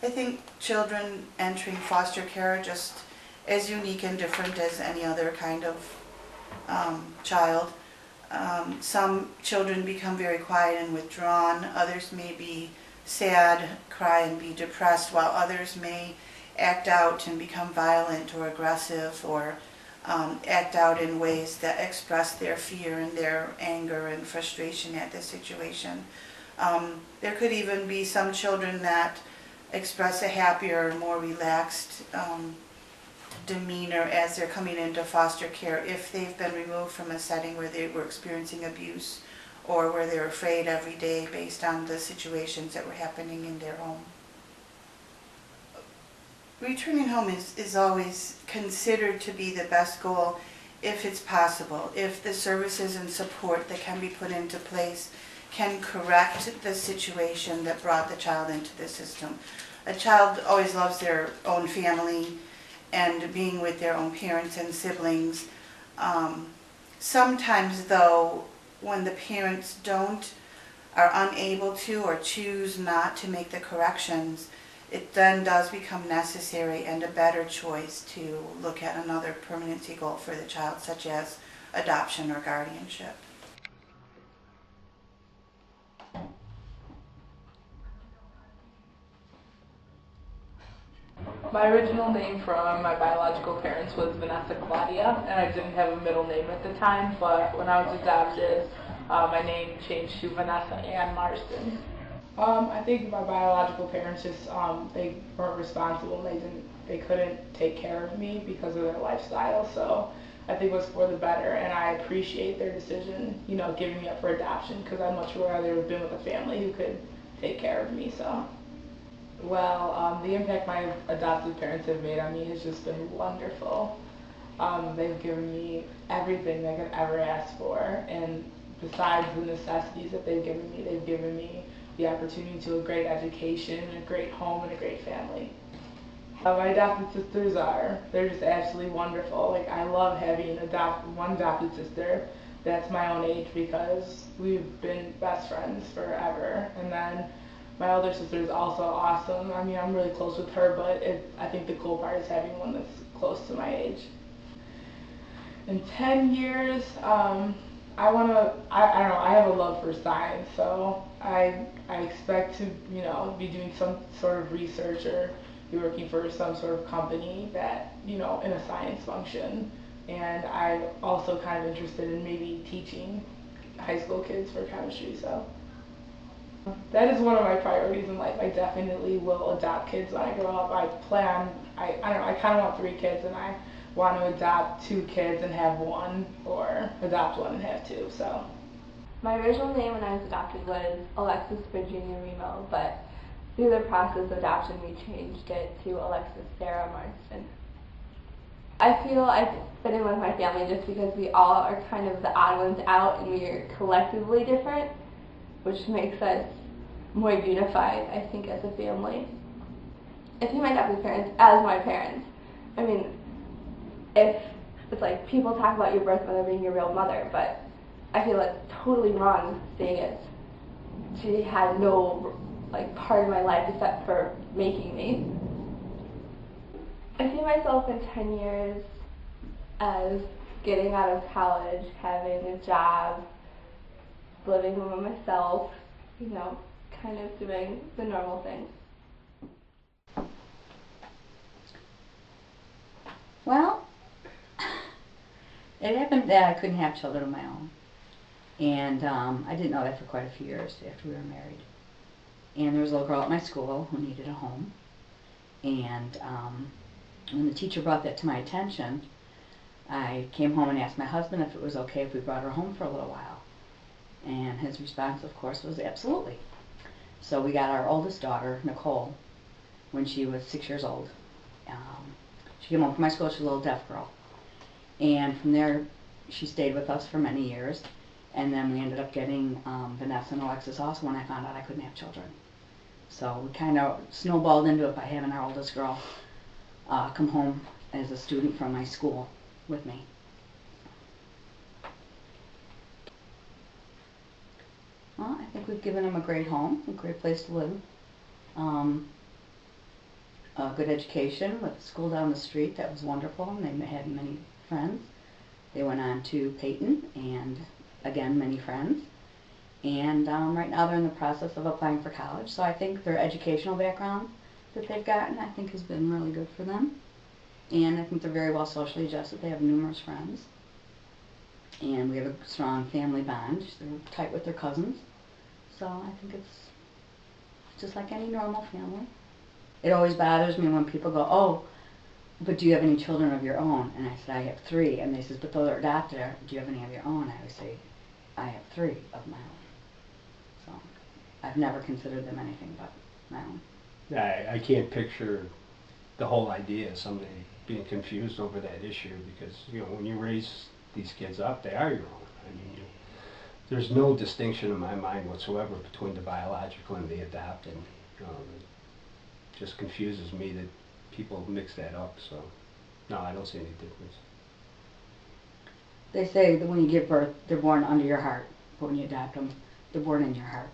I think children entering foster care are just as unique and different as any other kind of child. Some children become very quiet and withdrawn. Others may be sad, cry, and be depressed, while others may act out and become violent or aggressive, or act out in ways that express their fear and their anger and frustration at the situation. There could even be some children that express a happier, more relaxed demeanor as they're coming into foster care if they've been removed from a setting where they were experiencing abuse or where they're afraid every day based on the situations that were happening in their home. Returning home is always considered to be the best goal if it's possible, if the services and support that can be put into place can correct the situation that brought the child into the system. A child always loves their own family and being with their own parents and siblings. Sometimes though, when the parents are unable to or choose not to make the corrections, it then does become necessary and a better choice to look at another permanency goal for the child, such as adoption or guardianship. My original name from my biological parents was Vanessa Claudia, and I didn't have a middle name at the time, but when I was adopted, my name changed to Vanessa Ann Marsden. I think my biological parents just, they weren't responsible, and they couldn't take care of me because of their lifestyle, so I think it was for the better, and I appreciate their decision, giving me up for adoption, because I'd much rather have been with a family who could take care of me, so. Well, the impact my adoptive parents have made on me has just been wonderful. They've given me everything I could ever ask for, and besides the necessities that they've given me the opportunity to a great education, a great home, and a great family. My adopted sisters they're just absolutely wonderful. Like, I love having one adopted sister that's my own age because we've been best friends forever. And then my older sister is also awesome. I mean, I'm really close with her, but I think the cool part is having one that's close to my age. In 10 years, I don't know, I have a love for science, so I expect to, be doing some sort of research or be working for some sort of company that, in a science function. And I'm also kind of interested in maybe teaching high school kids for chemistry, so. That is one of my priorities in life. I definitely will adopt kids when I grow up. I kind of want 3 kids, and I want to adopt 2 kids and have 1, or adopt 1 and have 2, so. My original name when I was adopted was Alexis Virginia Remo, but through the process of adoption we changed it to Alexis Sarah Marsden. I feel I fit in with my family just because we all are kind of the odd ones out and we are collectively different, which makes us more unified, I think, as a family. I think my adoptive parents as my parents. I mean, if it's like people talk about your birth mother being your real mother, but I feel it's totally wrong saying it. She had no part of my life except for making me. I see myself in 10 years as getting out of college, having a job, living with myself, kind of doing the normal things. Well, it happened that I couldn't have children of my own. And I didn't know that for quite a few years after we were married. And there was a little girl at my school who needed a home. And when the teacher brought that to my attention, I came home and asked my husband if it was okay if we brought her home for a little while. And his response, of course, was absolutely. So we got our oldest daughter, Nicole, when she was 6 years old. She came home from my school. She was a little deaf girl. And from there, she stayed with us for many years. And then we ended up getting Vanessa and Alexis also when I found out I couldn't have children. So we kind of snowballed into it by having our oldest girl come home as a student from my school with me. Well, I think we've given them a great home, a great place to live. a good education with a school down the street that was wonderful, and they had many friends. They went on to Peyton, and again, many friends. And right now they're in the process of applying for college. So I think their educational background that they've gotten, I think, has been really good for them. And I think they're very well socially adjusted. They have numerous friends. And we have a strong family bond. They're tight with their cousins. So I think it's just like any normal family. It always bothers me when people go, oh, but do you have any children of your own? And I said, I have 3. And they says, but those are adopted. Do you have any of your own? I always say, I have 3 of my own. So I've never considered them anything but my own. I can't picture the whole idea of somebody being confused over that issue, because when you raise these kids up, they are your own. I mean, there's no distinction in my mind whatsoever between the biological and the adopted. It just confuses me that people mix that up. So no, I don't see any difference. They say that when you give birth, they're born under your heart, but when you adopt them, they're born in your heart.